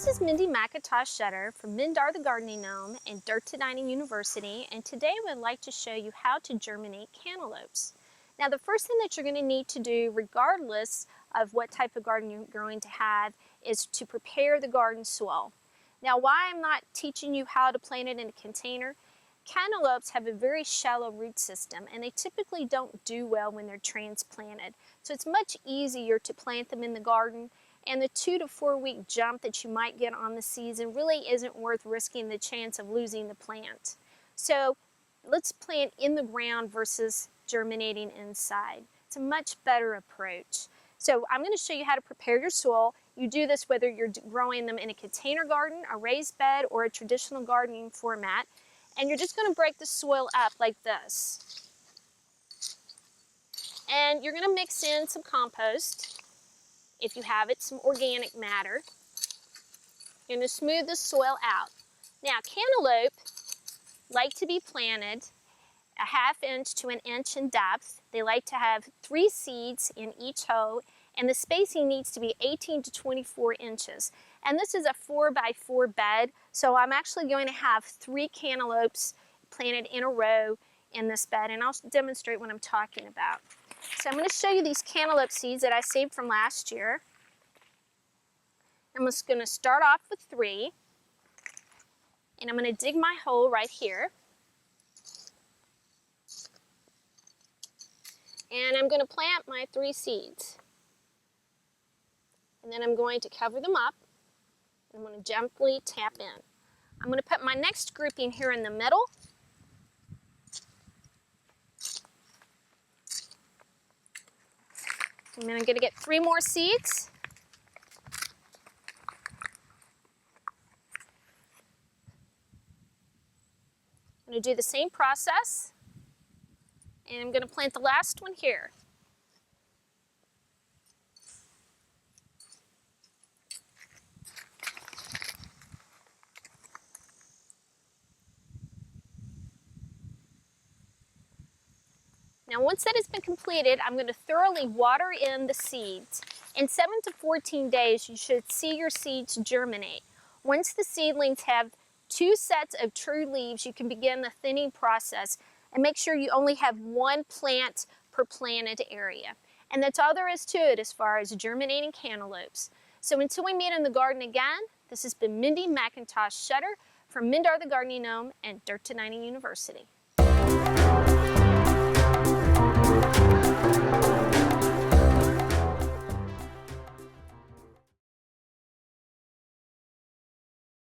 This is Mindy McIntosh Shetter from Mindy the Gardening Gnome and Germinating University, and today I would like to show you how to germinate cantaloupes. Now the first thing that you're going to need to do, regardless of what type of garden you're going to have, is to prepare the garden soil. Now why I'm not teaching you how to plant it in a container, cantaloupes have a very shallow root system and they typically don't do well when they're transplanted. So it's much easier to plant them in the garden, and the 2 to 4 week jump that you might get on the season really isn't worth risking the chance of losing the plant. So let's plant in the ground versus germinating inside. It's a much better approach. So I'm going to show you how to prepare your soil. You do this whether you're growing them in a container garden, a raised bed, or a traditional gardening format. And you're just going to break the soil up like this. And you're going to mix in some compost. If you have it, some organic matter. You're going to smooth the soil out. Now, cantaloupe like to be planted a 1/2 inch to 1 inch in depth. They like to have 3 seeds in each hoe, and the spacing needs to be 18 to 24 inches. And this is a 4 by 4 bed, so I'm actually going to have 3 cantaloupes planted in a row in this bed, and I'll demonstrate what I'm talking about. So I'm going to show you these cantaloupe seeds that I saved from last year. I'm just going to start off with 3, and I'm going to dig my hole right here. And I'm going to plant my 3 seeds. And then I'm going to cover them up. I'm going to gently tap in. I'm going to put my next grouping here in the middle. And then I'm going to get 3 more seeds. I'm going to do the same process. And I'm going to plant the last one here. Now once that has been completed, I'm going to thoroughly water in the seeds. In 7 to 14 days, you should see your seeds germinate. Once the seedlings have 2 sets of true leaves, you can begin the thinning process, and make sure you only have 1 plant per planted area. And that's all there is to it as far as germinating cantaloupes. So until we meet in the garden again, this has been Mindy McIntosh Shetter from Mindy the Gardening Gnome and Germinating University.